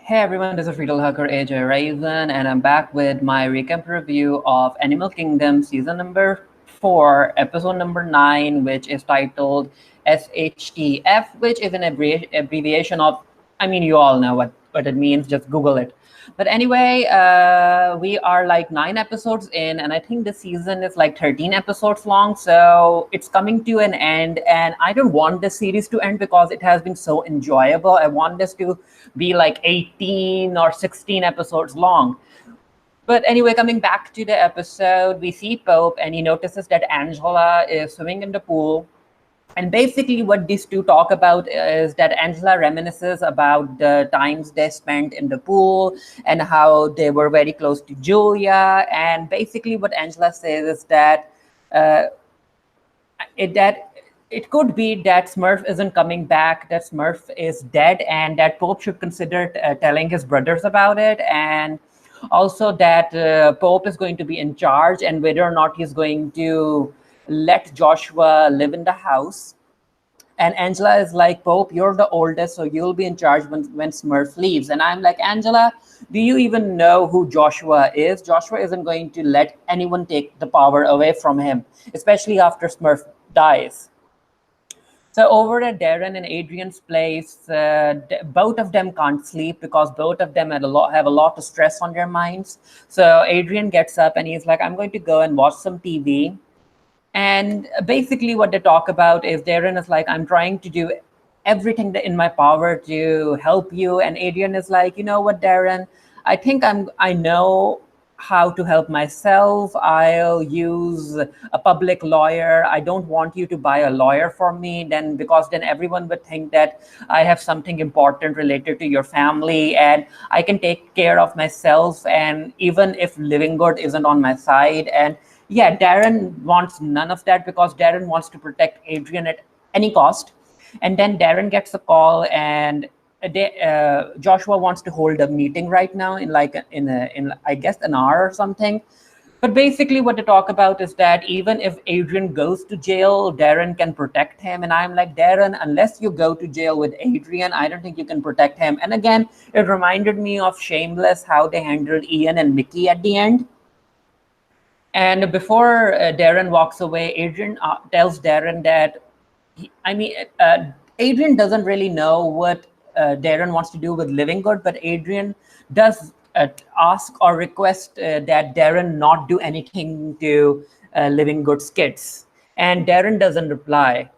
Hey everyone, this is Riddle Hacker AJ Raven, and I'm back with my recap review of Animal Kingdom season number 4, episode number 9, which is titled SHTF, which is an abbreviation of, you all know what it means, just Google it. But anyway, we are like 9 episodes in, and I think this season is like 13 episodes long. So it's coming to an end, and I don't want this series to end because it has been so enjoyable. I want this to be like 18 or 16 episodes long. But anyway, coming back to the episode, we see Pope, and he notices that Angela is swimming in the pool. And basically, what these two talk about is that Angela reminisces about the times they spent in the pool and how they were very close to Julia. And basically, what Angela says is that it could be that Smurf isn't coming back, that Smurf is dead, and that Pope should consider telling his brothers about it. And also that Pope is going to be in charge, and whether or not he's going to let Joshua live in the house. And Angela is like, Pope, you're the oldest, so you'll be in charge when Smurf leaves. And I'm like, Angela, do you even know who Joshua is? Joshua isn't going to let anyone take the power away from him, especially after Smurf dies. So over at Deran and Adrian's place, both of them can't sleep because both of them have a lot of stress on their minds. So Adrian gets up and he's like, I'm going to go and watch some TV. And basically what they talk about is Deran is like, I'm trying to do everything in my power to help you. And Adrian is like, you know what, Deran, I think I know how to help myself. I'll use a public lawyer. I don't want you to buy a lawyer for me, because then everyone would think that I have something important related to your family, and I can take care of myself. And even if living good isn't on my side, and yeah, Deran wants none of that because Deran wants to protect Adrian at any cost. And then Deran gets a call, and Joshua wants to hold a meeting right now in I guess an hour or something. But basically what they talk about is that even if Adrian goes to jail, Deran can protect him. And I'm like, Deran, unless you go to jail with Adrian, I don't think you can protect him. And again, it reminded me of Shameless, how they handled Ian and Mickey at the end. And before Deran walks away, Adrian tells Deran that, Adrian doesn't really know what Deran wants to do with Living Good, but Adrian does ask or request that Deran not do anything to Living Good's kids. And Deran doesn't reply.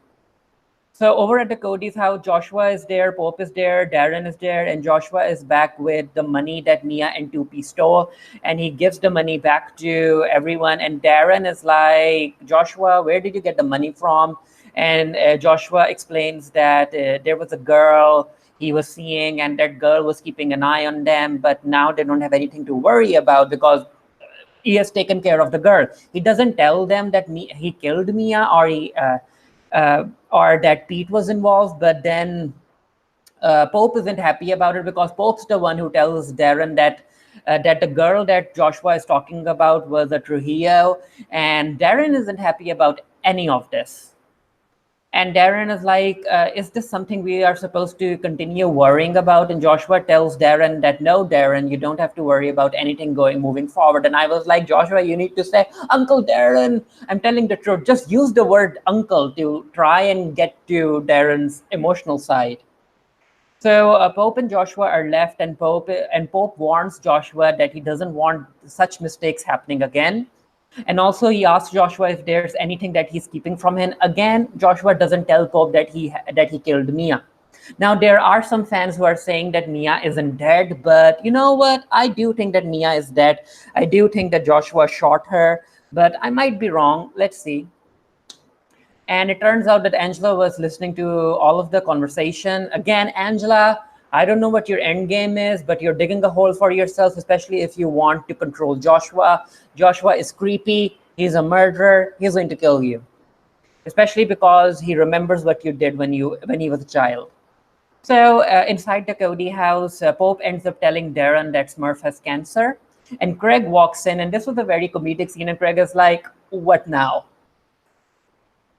So over at the Cody's house, Joshua is there, Pope is there, Deran is there, and Joshua is back with the money that Mia and 2P stole. And he gives the money back to everyone. And Deran is like, Joshua, where did you get the money from? And Joshua explains that there was a girl he was seeing, and that girl was keeping an eye on them. But now they don't have anything to worry about because he has taken care of the girl. He doesn't tell them that he killed Mia or that Pete was involved, but then Pope isn't happy about it because Pope's the one who tells Deran that the girl that Joshua is talking about was a Trujillo, and Deran isn't happy about any of this. And Deran is like, is this something we are supposed to continue worrying about? And Joshua tells Deran that, no, Deran, you don't have to worry about anything moving forward. And I was like, Joshua, you need to say, Uncle Deran, I'm telling the truth. Just use the word uncle to try and get to Deran's emotional side. So Pope and Joshua are left, and Pope warns Joshua that he doesn't want such mistakes happening again. And also he asks Joshua if there's anything that he's keeping from him. Again, Joshua doesn't tell Pope that he killed Mia. Now, there are some fans who are saying that Mia isn't dead, but you know what? I do think that Mia is dead. I do think that Joshua shot her, but I might be wrong. Let's see. And it turns out that Angela was listening to all of the conversation. Again, Angela, I don't know what your end game is, but you're digging a hole for yourself, especially if you want to control Joshua. Joshua is creepy. He's a murderer. He's going to kill you, especially because he remembers what you did when he was a child. So inside the Cody house, Pope ends up telling Deran that Smurf has cancer. And Craig walks in, and this was a very comedic scene. And Craig is like, what now?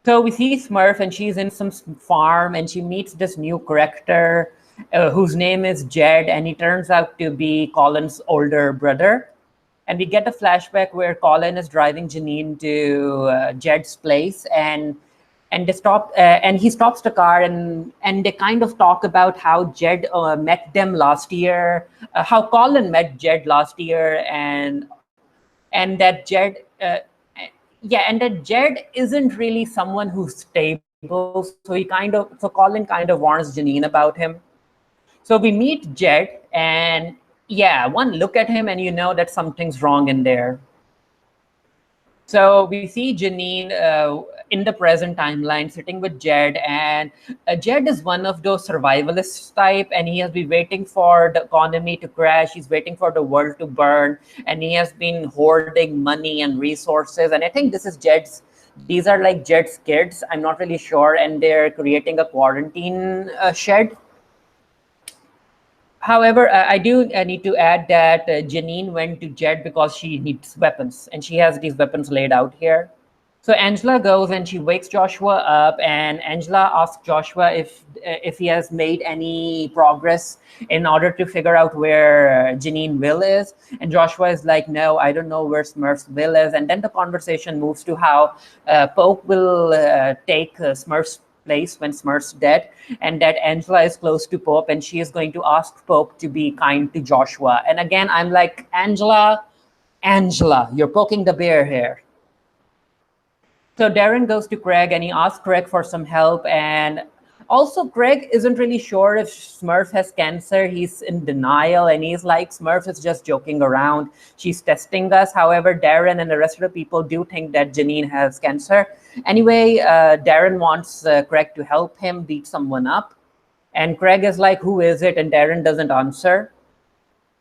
So we see Smurf, and she's in some farm, and she meets this new character. whose name is Jed, and he turns out to be Colin's older brother. And we get a flashback where Colin is driving Janine to Jed's place, and they stop, and he stops the car, and they kind of talk about how Jed met them last year, how Colin met Jed last year, and that Jed, yeah, and that Jed isn't really someone who's stable. So Colin kind of warns Janine about him. So we meet Jed, and yeah, one look at him and you know that something's wrong in there. So we see Janine in the present timeline sitting with Jed, and Jed is one of those survivalist type, and he has been waiting for the economy to crash. He's waiting for the world to burn, and he has been hoarding money and resources. And I think this is Jed's. These are like Jed's kids. I'm not really sure, and they're creating a quarantine shed. However, I do need to add that Janine went to Jed because she needs weapons, and she has these weapons laid out here. So Angela goes and she wakes Joshua up, and Angela asks Joshua if he has made any progress in order to figure out where Janine Will is. And Joshua is like, no, I don't know where Smurf's Will is. And then the conversation moves to how Pope will take Smurf's place when Smurf's dead, and that Angela is close to Pope, and she is going to ask Pope to be kind to Joshua. And again, I'm like, Angela, you're poking the bear here. So Deran goes to Craig and he asks Craig for some help. And also, Craig isn't really sure if Smurf has cancer. He's in denial, and he's like, Smurf is just joking around. She's testing us. However, Deran and the rest of the people do think that Janine has cancer. Anyway, Deran wants Craig to help him beat someone up. And Craig is like, who is it? And Deran doesn't answer.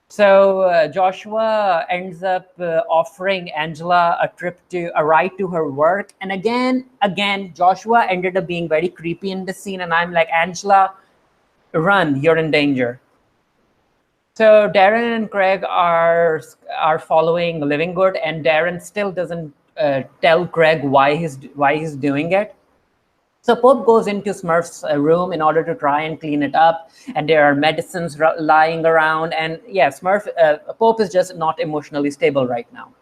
So Joshua ends up offering Angela a ride to her work. And again, Joshua ended up being very creepy in this scene. And I'm like, Angela, run, you're in danger. So Deran and Craig are following Living Good, and Deran still doesn't tell Craig why he's doing it. So Pope goes into Smurf's room in order to try and clean it up, and there are medicines lying around. And yeah, Pope is just not emotionally stable right now.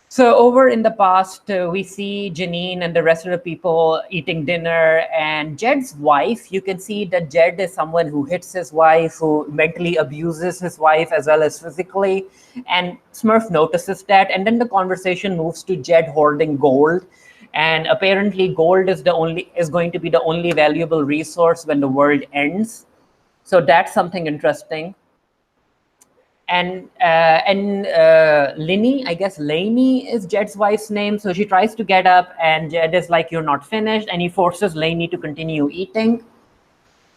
So over in the past, we see Janine and the rest of the people eating dinner, and Jed's wife, you can see that Jed is someone who hits his wife, who mentally abuses his wife as well as physically. And Smurf notices that, and then the conversation moves to Jed hoarding gold. And apparently gold is going to be the only valuable resource when the world ends. So that's something interesting. And Lini, I guess Lainey is Jed's wife's name. So she tries to get up, and Jed is like, you're not finished. And he forces Lainey to continue eating.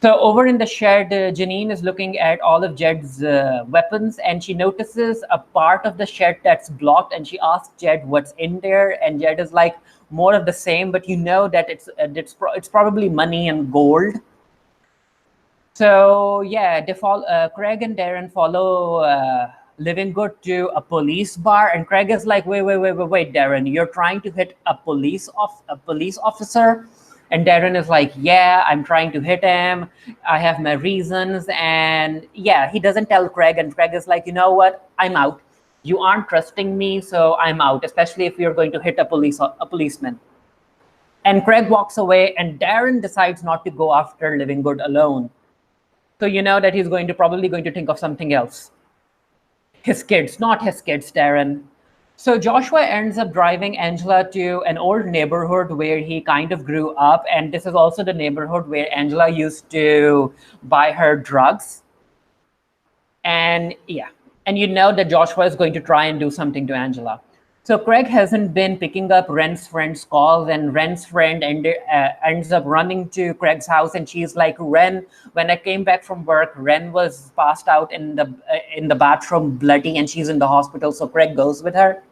So over in the shed, Janine is looking at all of Jed's weapons, and she notices a part of the shed that's blocked, and she asks Jed what's in there, and Jed is like, more of the same, but you know that it's probably money and gold. So yeah, Craig and Deran follow Living Good to a police bar, and Craig is like, wait, Deran, you're trying to hit a police officer? And Deran is like, yeah, I'm trying to hit him. I have my reasons. And yeah, he doesn't tell Craig, and Craig is like, you know what? I'm out. You aren't trusting me, so I'm out, especially if you're going to hit a policeman. And Craig walks away, and Deran decides not to go after Living Good alone. So you know that he's probably going to think of something else. His kids, not his kids, Deran. So Joshua ends up driving Angela to an old neighborhood where he kind of grew up. And this is also the neighborhood where Angela used to buy her drugs. And yeah. And you know that Joshua is going to try and do something to Angela. So Craig hasn't been picking up Ren's friend's calls, and Ren's friend ends up running to Craig's house, and she's like, Ren, when I came back from work, Ren was passed out in the bathroom, bloody, and she's in the hospital. So Craig goes with her.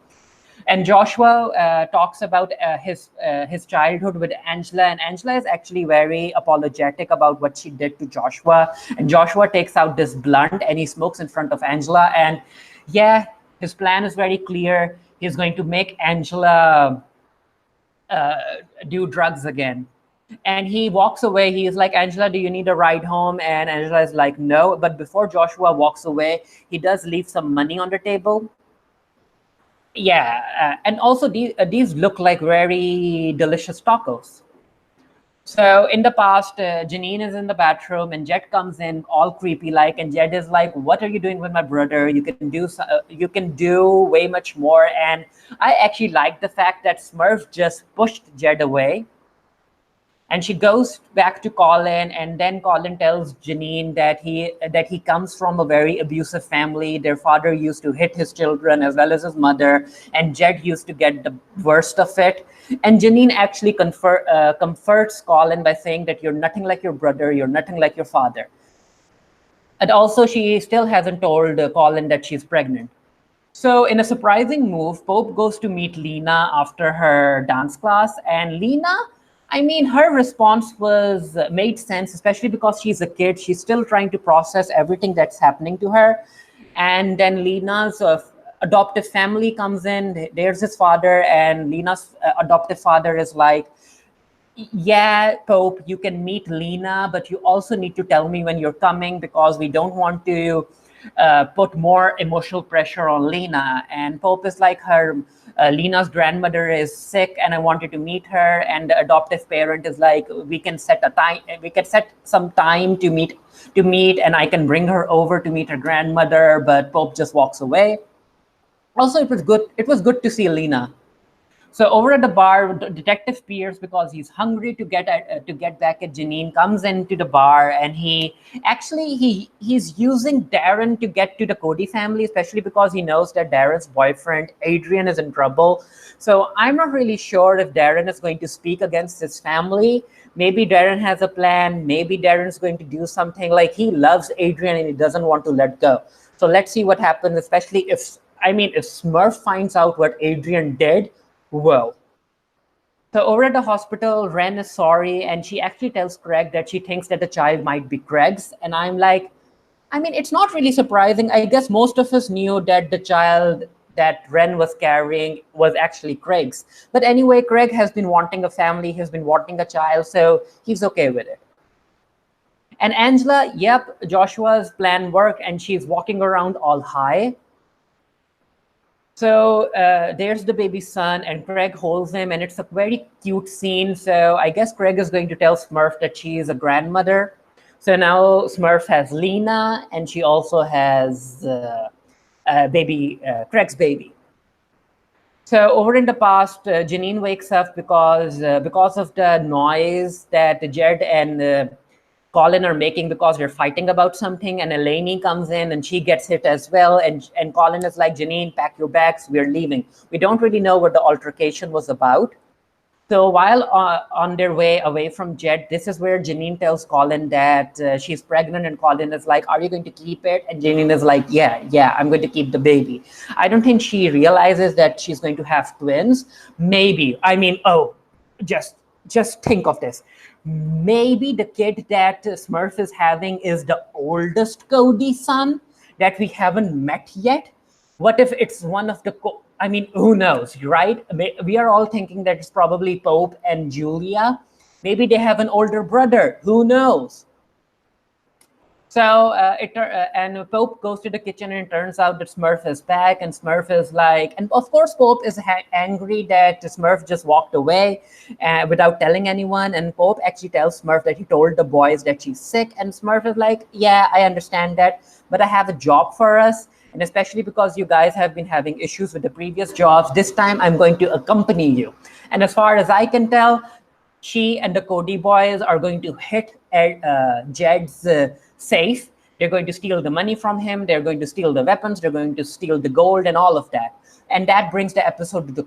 And Joshua talks about his childhood with Angela, and Angela is actually very apologetic about what she did to Joshua. And Joshua takes out this blunt and he smokes in front of Angela. And yeah, his plan is very clear. He's going to make Angela do drugs again. And he walks away. He's like, Angela, do you need a ride home? And Angela is like, no. But before Joshua walks away, he does leave some money on the table. Yeah, and also these look like very delicious tacos. So in the past, Janine is in the bathroom and Jet comes in all creepy like, and Jet is like, "What are you doing with my brother? You can do way much more." And I actually like the fact that Smurf just pushed Jet away, and she goes back to Colin, and then Colin tells Janine that he comes from a very abusive family. Their father used to hit his children as well as his mother, and Jed used to get the worst of it. And Janine actually comforts Colin by saying that you're nothing like your brother, you're nothing like your father. And also, she still hasn't told Colin that she's pregnant. So, in a surprising move, Pope goes to meet Lina after her dance class. And Lina, I mean, her response was made sense, especially because she's a kid. She's still trying to process everything that's happening to her. And then Lina's adoptive family comes in. There's his father, and Lina's adoptive father is like, yeah, Pope, you can meet Lina, but you also need to tell me when you're coming because we don't want to put more emotional pressure on Lina. And Pope is like, Lina's grandmother is sick and I wanted to meet her. And the adoptive parent is like, we can set some time to meet, and I can bring her over to meet her grandmother. But Pope just walks away. Also, it was good to see Lina. So over at the bar, Detective Pierce, because he's hungry to get back at Janine, comes into the bar, and he's using Deran to get to the Cody family, especially because he knows that Deran's boyfriend Adrian is in trouble. So I'm not really sure if Deran is going to speak against his family. Maybe Deran has a plan. Maybe Deran's going to do something. Like, he loves Adrian and he doesn't want to let go. So let's see what happens. Especially if Smurf finds out what Adrian did. Whoa. So over at the hospital, Ren is sorry, and she actually tells Craig that she thinks that the child might be Craig's. And I'm like, it's not really surprising. I guess most of us knew that the child that Ren was carrying was actually Craig's. But anyway, Craig has been wanting a family, he's been wanting a child, so he's okay with it. And Angela, yep, Joshua's plan worked, and she's walking around all high. So there's the baby son, and Craig holds him, and it's a very cute scene. So I guess Craig is going to tell Smurf that she is a grandmother. So now Smurf has Lina, and she also has Craig's baby. So over in the past, Janine wakes up because of the noise that Jed and Colin are making because they're fighting about something, and Elaine comes in and she gets hit as well. And Colin is like, Janine, pack your bags, we're leaving. We don't really know what the altercation was about. So while on their way away from Jed, this is where Janine tells Colin that she's pregnant, and Colin is like, are you going to keep it? And Janine is like, yeah, I'm going to keep the baby. I don't think she realizes that she's going to have twins. Maybe. Just think of this. Maybe the kid that Smurf is having is the oldest Cody son that we haven't met yet. What if it's one of the... who knows, right? We are all thinking that it's probably Pope and Julia. Maybe they have an older brother. Who knows? So and Pope goes to the kitchen, and it turns out that Smurf is back, and Smurf is like, and of course Pope is angry that Smurf just walked away without telling anyone. And Pope actually tells Smurf that he told the boys that she's sick, and Smurf is like, yeah, I understand that, but I have a job for us. And especially because you guys have been having issues with the previous jobs, this time I'm going to accompany you. And as far as I can tell, she and the Cody boys are going to hit Jed's safe. They're going to steal the money from him. They're going to steal the weapons. They're going to steal the gold and all of that. And that brings the episode to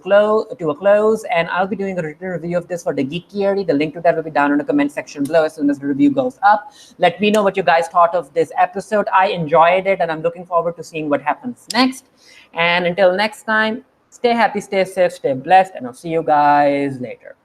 a close. And I'll be doing a written review of this for the Geek Theory. The link to that will be down in the comment section below as soon as the review goes up. Let me know what you guys thought of this episode. I enjoyed it, and I'm looking forward to seeing what happens next. And until next time, stay happy, stay safe, stay blessed, and I'll see you guys later.